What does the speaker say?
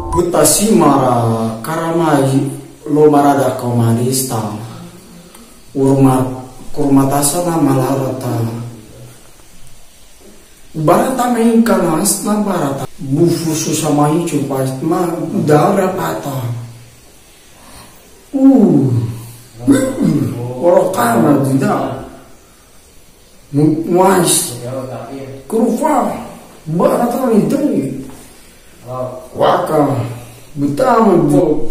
Butasimara karamai lo marada komanista kurmatasana malarata barata mengkanas na barata bufu susamahi cupas ma dara pata orokana dida muais kurufa barata itu waka betama bo